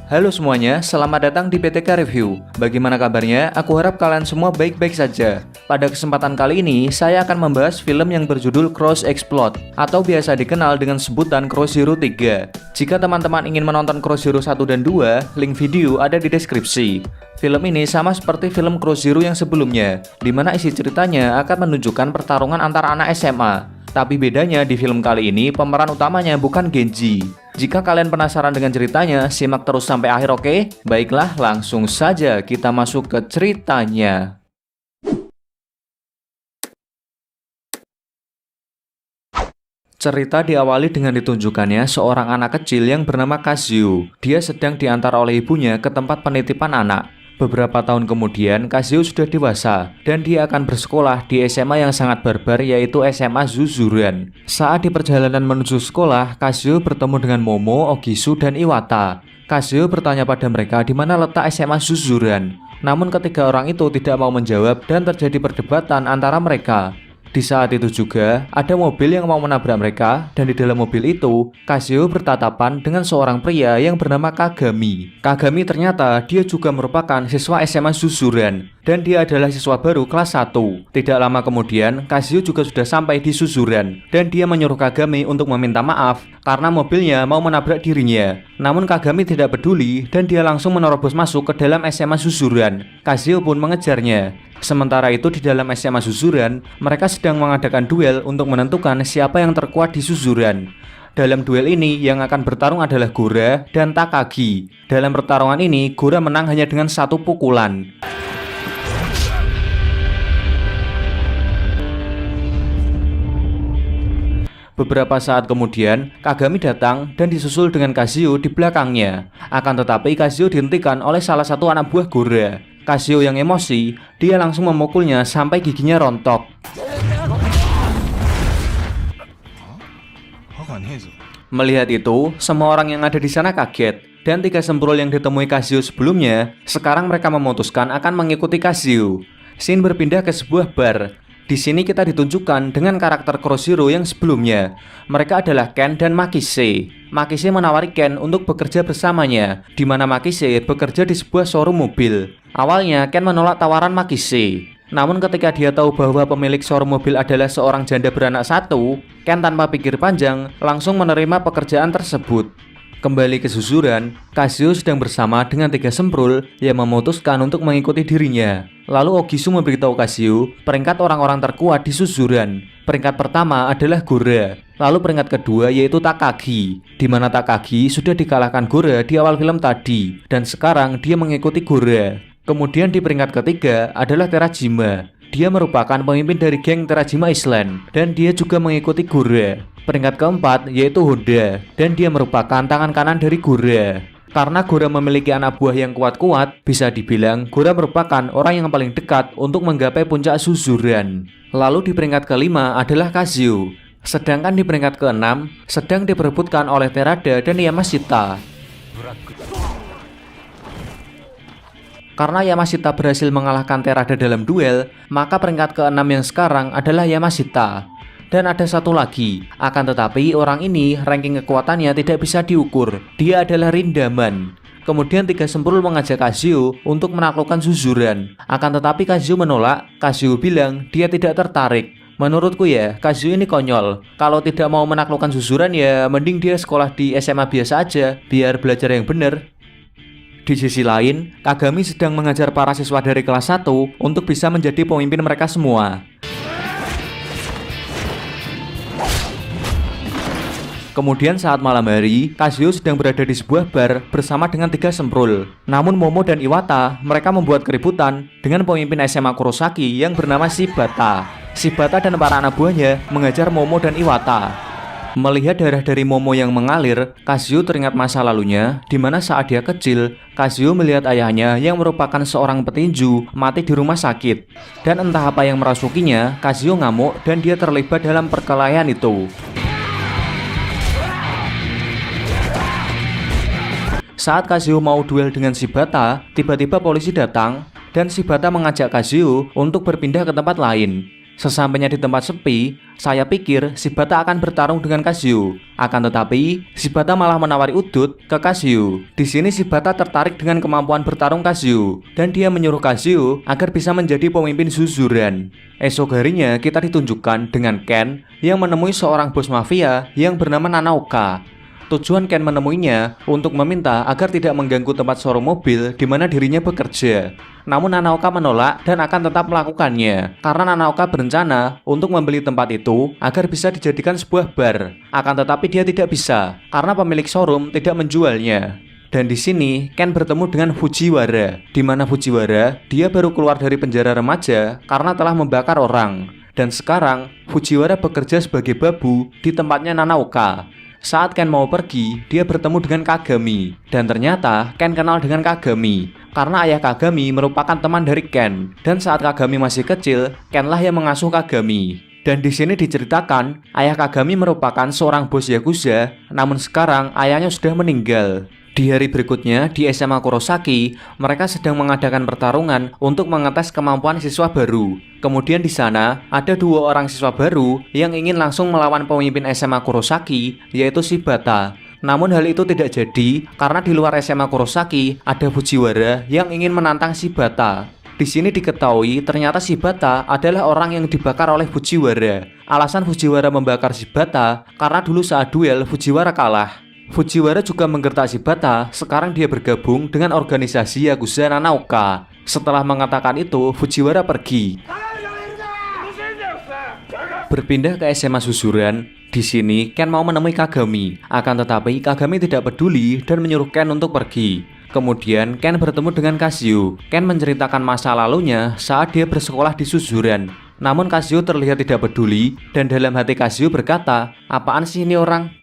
Halo semuanya, selamat datang di PTK Review. Bagaimana kabarnya? Aku harap kalian semua baik-baik saja. Pada kesempatan kali ini, saya akan membahas film yang berjudul Cross Explode atau biasa dikenal dengan sebutan Cross Zero 3. Jika teman-teman ingin menonton Cross Zero 1 dan 2, link video ada di deskripsi. Film ini sama seperti film Cross Zero yang sebelumnya, di mana isi ceritanya akan menunjukkan pertarungan antara anak SMA. Tapi bedanya di film kali ini, pemeran utamanya bukan Genji. Jika kalian penasaran dengan ceritanya, simak terus sampai akhir, oke? Baiklah, langsung saja kita masuk ke ceritanya. Cerita diawali dengan ditunjukkannya seorang anak kecil yang bernama Kazuo. Dia sedang diantar oleh ibunya ke tempat penitipan anak. Beberapa tahun kemudian, Kazuo sudah dewasa dan dia akan bersekolah di SMA yang sangat barbar, yaitu SMA Zuzuran. Saat di perjalanan menuju sekolah, Kazuo bertemu dengan Momo, Ogisu, dan Iwata. Kazuo bertanya pada mereka di mana letak SMA Zuzuran. Namun ketiga orang itu tidak mau menjawab dan terjadi perdebatan antara mereka. Di saat itu juga, ada mobil yang mau menabrak mereka, dan di dalam mobil itu, Kazuo bertatapan dengan seorang pria yang bernama Kagami. Kagami ternyata dia juga merupakan siswa SMA Zuzuran, dan dia adalah siswa baru kelas 1. Tidak lama kemudian, Kazuo juga sudah sampai di Zuzuran, dan dia menyuruh Kagami untuk meminta maaf karena mobilnya mau menabrak dirinya. Namun Kagami tidak peduli, dan dia langsung menerobos masuk ke dalam SMA Zuzuran. Kazuo pun mengejarnya. Sementara itu di dalam SMA Zuzuran, mereka sedang mengadakan duel untuk menentukan siapa yang terkuat di Zuzuran. Dalam duel ini yang akan bertarung adalah Gora dan Takagi. Dalam pertarungan ini, Gora menang hanya dengan satu pukulan. Beberapa saat kemudian, Kagami datang dan disusul dengan Kazuo di belakangnya. Akan tetapi Kazuo dihentikan oleh salah satu anak buah Gora. Kazuo yang emosi, dia langsung memukulnya sampai giginya rontok. Melihat itu, semua orang yang ada di sana kaget. Dan tiga semprul yang ditemui Kazuo sebelumnya, sekarang mereka memutuskan akan mengikuti Kazuo. Scene berpindah ke sebuah bar. Di sini kita ditunjukkan dengan karakter Cross Zero yang sebelumnya. Mereka adalah Ken dan Makise. Makise menawari Ken untuk bekerja bersamanya, di mana Makise bekerja di sebuah showroom mobil. Awalnya Ken menolak tawaran Makise. Namun ketika dia tahu bahwa pemilik showroom mobil adalah seorang janda beranak satu, Ken tanpa pikir panjang langsung menerima pekerjaan tersebut. Kembali ke Zuzuran, Kazuo sedang bersama dengan tiga semprul yang memutuskan untuk mengikuti dirinya. Lalu Ogisu memberitahu Kazuo peringkat orang-orang terkuat di Zuzuran. Peringkat pertama adalah Gora, lalu peringkat kedua yaitu Takagi, di mana Takagi sudah dikalahkan Gora di awal film tadi, dan sekarang dia mengikuti Gora. Kemudian di peringkat ketiga adalah Terajima. Dia merupakan pemimpin dari geng Terajima Island, dan dia juga mengikuti Gora. Peringkat keempat yaitu Honda, dan dia merupakan tangan kanan dari Gora. Karena Gora memiliki anak buah yang kuat-kuat, bisa dibilang Gora merupakan orang yang paling dekat untuk menggapai puncak Zuzuran. Lalu di peringkat kelima adalah Kazuo. Sedangkan di peringkat keenam sedang diperebutkan oleh Terada dan Yamashita. Karena Yamashita berhasil mengalahkan Terada dalam duel, maka peringkat keenam yang sekarang adalah Yamashita. Dan ada satu lagi, akan tetapi orang ini ranking kekuatannya tidak bisa diukur. Dia adalah Rindaman. Kemudian tiga semprul mengajak Kazuo untuk menaklukkan Zuzuran. Akan tetapi Kazuo menolak. Kazuo bilang dia tidak tertarik. Menurutku ya, Kazuo ini konyol. Kalau tidak mau menaklukkan Zuzuran ya mending dia sekolah di SMA biasa aja, biar belajar yang bener. Di sisi lain, Kagami sedang mengajar para siswa dari kelas 1 untuk bisa menjadi pemimpin mereka semua. Kemudian saat malam hari, Kazuo sedang berada di sebuah bar bersama dengan tiga semprul. Namun Momo dan Iwata, mereka membuat keributan dengan pemimpin SMA Kurosaki yang bernama Shibata. Shibata dan para anak buahnya mengajar Momo dan Iwata. Melihat darah dari Momo yang mengalir, Kazuo teringat masa lalunya, di mana saat dia kecil, Kazuo melihat ayahnya yang merupakan seorang petinju mati di rumah sakit. Dan entah apa yang merasukinya, Kazuo ngamuk dan dia terlibat dalam perkelahian itu. Saat Kazuo mau duel dengan Shibata, tiba-tiba polisi datang dan Shibata mengajak Kazuo untuk berpindah ke tempat lain. Sesampainya di tempat sepi, saya pikir Shibata akan bertarung dengan Kazuyo. Akan tetapi, Shibata malah menawari udut ke Kazuyo. Di sini Shibata tertarik dengan kemampuan bertarung Kazuyo, dan dia menyuruh Kazuyo agar bisa menjadi pemimpin Suzuran. Esok harinya kita ditunjukkan dengan Ken yang menemui seorang bos mafia yang bernama Nanaoka. Tujuan Ken menemuinya untuk meminta agar tidak mengganggu tempat showroom mobil di mana dirinya bekerja. Namun Nanaoka menolak dan akan tetap melakukannya karena Nanaoka berencana untuk membeli tempat itu agar bisa dijadikan sebuah bar. Akan tetapi dia tidak bisa karena pemilik showroom tidak menjualnya. Dan di sini Ken bertemu dengan Fujiwara, di mana Fujiwara dia baru keluar dari penjara remaja karena telah membakar orang. Dan sekarang Fujiwara bekerja sebagai babu di tempatnya Nanaoka. Saat Ken mau pergi, dia bertemu dengan Kagami. Dan ternyata Ken kenal dengan Kagami karena ayah Kagami merupakan teman dari Ken. Dan saat Kagami masih kecil, Kenlah yang mengasuh Kagami. Dan di sini diceritakan, ayah Kagami merupakan seorang bos Yakuza, namun sekarang ayahnya sudah meninggal. Di hari berikutnya, di SMA Kurosaki, mereka sedang mengadakan pertarungan untuk mengetes kemampuan siswa baru. Kemudian di sana, ada 2 orang siswa baru yang ingin langsung melawan pemimpin SMA Kurosaki, yaitu Shibata. Namun hal itu tidak jadi, karena di luar SMA Kurosaki, ada Fujiwara yang ingin menantang Shibata. Di sini diketahui ternyata Shibata adalah orang yang dibakar oleh Fujiwara. Alasan Fujiwara membakar Shibata, karena dulu saat duel Fujiwara kalah. Fujiwara juga menggertak Shibata, sekarang dia bergabung dengan organisasi Yakuza Nanaoka. Setelah mengatakan itu, Fujiwara pergi. Berpindah ke SMA Suzuran, di sini Ken mau menemui Kagami. Akan tetapi Kagami tidak peduli dan menyuruh Ken untuk pergi. Kemudian Ken bertemu dengan Kazuyo. Ken menceritakan masa lalunya saat dia bersekolah di Suzuran. Namun Kazuyo terlihat tidak peduli dan dalam hati Kazuyo berkata, "Apaan sih ini orang?"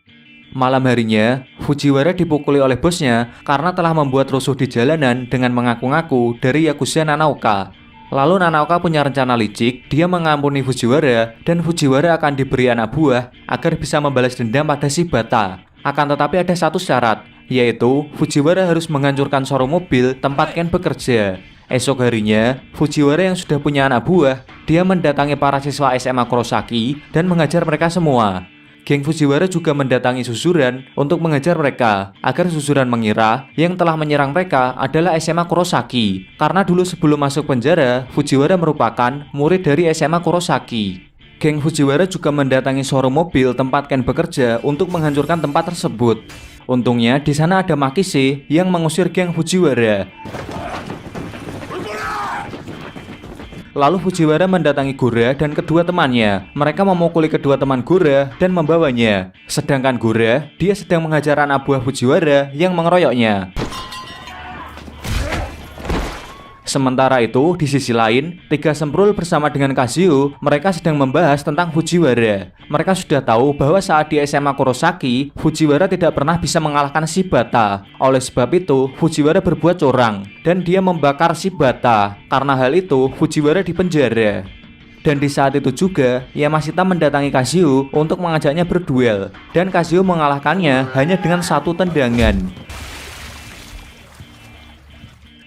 Malam harinya, Fujiwara dipukuli oleh bosnya karena telah membuat rusuh di jalanan dengan mengaku-ngaku dari Yakuza Nanaoka. Lalu Nanaoka punya rencana licik, dia mengampuni Fujiwara dan Fujiwara akan diberi anak buah agar bisa membalas dendam pada Shibata. Akan tetapi ada satu syarat, yaitu Fujiwara harus menghancurkan showroom mobil tempat Ken bekerja. Esok harinya, Fujiwara yang sudah punya anak buah, dia mendatangi para siswa SMA Kurosaki dan mengajar mereka semua. Geng Fujiwara juga mendatangi Suzuran untuk mengejar mereka, agar Suzuran mengira yang telah menyerang mereka adalah SMA Kurosaki. Karena dulu sebelum masuk penjara, Fujiwara merupakan murid dari SMA Kurosaki. Geng Fujiwara juga mendatangi showroom mobil tempat Ken bekerja untuk menghancurkan tempat tersebut. Untungnya di sana ada Makise yang mengusir geng Fujiwara. Lalu Fujiwara mendatangi Gora dan kedua temannya. Mereka memukuli kedua teman Gora dan membawanya. Sedangkan Gora, dia sedang menghajar anak buah Fujiwara yang mengeroyoknya. Sementara itu, di sisi lain, Tiga Semprul bersama dengan Kazuyo, mereka sedang membahas tentang Fujiwara. Mereka sudah tahu bahwa saat di SMA Kurosaki, Fujiwara tidak pernah bisa mengalahkan Shibata. Oleh sebab itu, Fujiwara berbuat curang, dan dia membakar Shibata. Karena hal itu, Fujiwara dipenjara. Dan di saat itu juga, Yamashita mendatangi Kazuyo untuk mengajaknya berduel, dan Kazuyo mengalahkannya hanya dengan 1 tendangan.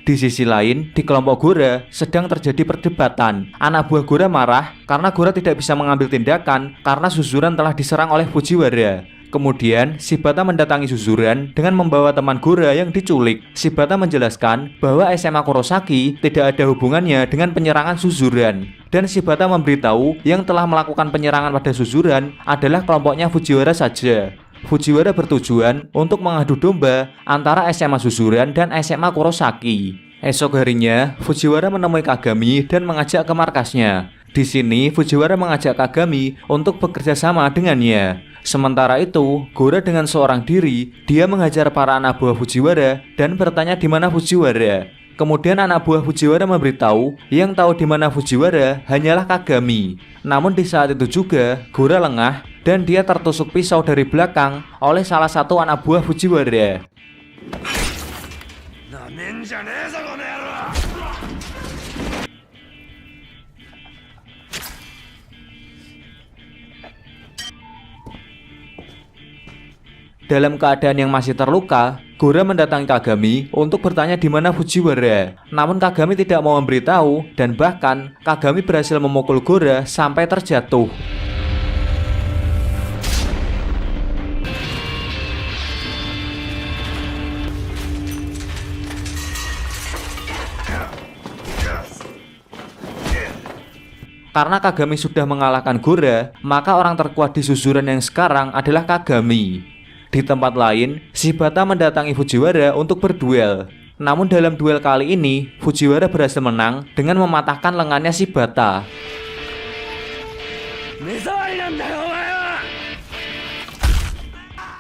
Di sisi lain, di kelompok Gora sedang terjadi perdebatan. Anak buah Gora marah karena Gora tidak bisa mengambil tindakan karena Suzuran telah diserang oleh Fujiwara. Kemudian, Shibata mendatangi Suzuran dengan membawa teman Gora yang diculik. Shibata menjelaskan bahwa SMA Kurosaki tidak ada hubungannya dengan penyerangan Suzuran. Dan Shibata memberitahu yang telah melakukan penyerangan pada Suzuran adalah kelompoknya Fujiwara saja. Fujiwara bertujuan untuk mengadu domba antara SMA Suzuran dan SMA Kurosaki. Esok harinya, Fujiwara menemui Kagami dan mengajak ke markasnya. Di sini, Fujiwara mengajak Kagami untuk bekerja sama dengannya. Sementara itu, Gora dengan seorang diri, dia menghajar para anak buah Fujiwara dan bertanya di mana Fujiwara. Kemudian anak buah Fujiwara memberitahu yang tahu di mana Fujiwara hanyalah Kagami. Namun di saat itu juga, Gora lengah dan dia tertusuk pisau dari belakang oleh salah satu anak buah Fujiwara. Dalam keadaan yang masih terluka, Gora mendatangi Kagami untuk bertanya di mana Fujiwara. Namun Kagami tidak mau memberitahu dan bahkan Kagami berhasil memukul Gora sampai terjatuh. Karena Kagami sudah mengalahkan Gora, maka orang terkuat di susuran yang sekarang adalah Kagami. Di tempat lain, Shibata mendatangi Fujiwara untuk berduel. Namun dalam duel kali ini, Fujiwara berhasil menang dengan mematahkan lengannya Shibata.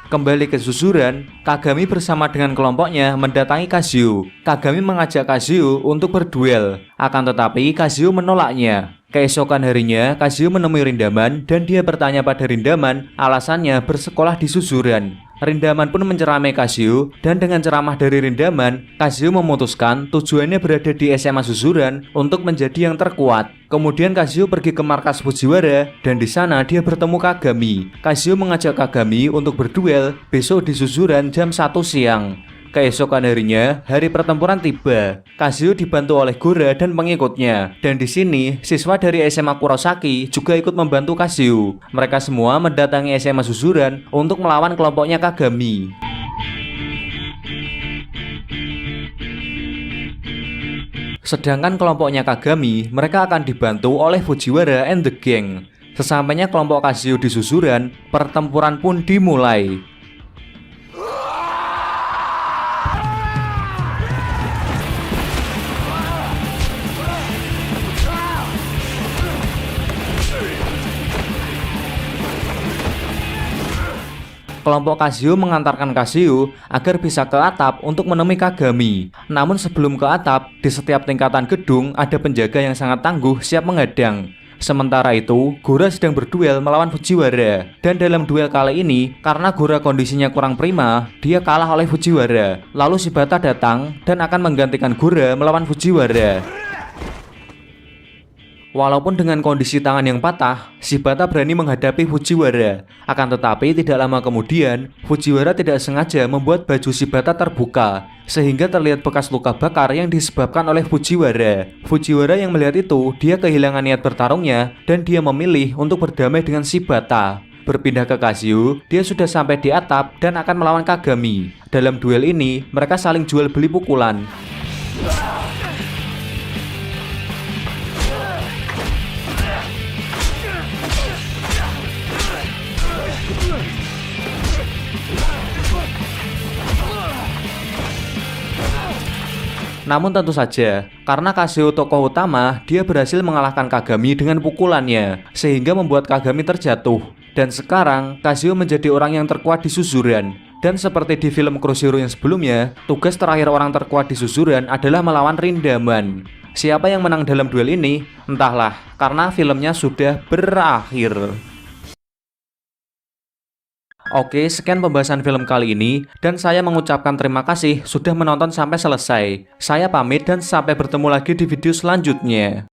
Kembali ke susuran, Kagami bersama dengan kelompoknya mendatangi Kazuo. Kagami mengajak Kazuo untuk berduel, akan tetapi Kazuo menolaknya. Keesokan harinya, Kazuo menemui Rindaman dan dia bertanya pada Rindaman alasannya bersekolah di susuran. Rindaman pun menceramai Kazuo dan dengan ceramah dari Rindaman, Kazuo memutuskan tujuannya berada di SMA susuran untuk menjadi yang terkuat. Kemudian Kazuo pergi ke markas Fujiwara dan di sana dia bertemu Kagami. Kazuo mengajak Kagami untuk berduel besok di susuran jam 1 siang. Keesokan harinya, hari pertempuran tiba. Kazuo dibantu oleh Gora dan pengikutnya. Dan di sini, siswa dari SMA Kurosaki juga ikut membantu Kazuo. Mereka semua mendatangi SMA susuran untuk melawan kelompoknya Kagami. Sedangkan kelompoknya Kagami, mereka akan dibantu oleh Fujiwara and the Gang. Sesampainya kelompok Kazuo di susuran, pertempuran pun dimulai. Kelompok Kazuo mengantarkan Kazuo agar bisa ke atap untuk menemui Kagami. Namun sebelum ke atap, di setiap tingkatan gedung ada penjaga yang sangat tangguh siap menghadang. Sementara itu, Gora sedang berduel melawan Fujiwara. Dan dalam duel kali ini, karena Gora kondisinya kurang prima, dia kalah oleh Fujiwara. Lalu Shibata datang dan akan menggantikan Gora melawan Fujiwara. Walaupun dengan kondisi tangan yang patah, Shibata berani menghadapi Fujiwara. Akan tetapi tidak lama kemudian, Fujiwara tidak sengaja membuat baju Shibata terbuka, sehingga terlihat bekas luka bakar yang disebabkan oleh Fujiwara. Fujiwara yang melihat itu, dia kehilangan niat bertarungnya dan dia memilih untuk berdamai dengan Shibata. Berpindah ke Kazuo, dia sudah sampai di atap dan akan melawan Kagami. Dalam duel ini, mereka saling jual beli pukulan. Namun tentu saja, karena Kazuo tokoh utama, dia berhasil mengalahkan Kagami dengan pukulannya, sehingga membuat Kagami terjatuh. Dan sekarang, Kazuo menjadi orang yang terkuat di susuran. Dan seperti di film Kuroshiro yang sebelumnya, tugas terakhir orang terkuat di susuran adalah melawan Rindaman. Siapa yang menang dalam duel ini? Entahlah, karena filmnya sudah berakhir. Oke, sekian pembahasan film kali ini, dan saya mengucapkan terima kasih sudah menonton sampai selesai. Saya pamit dan sampai bertemu lagi di video selanjutnya.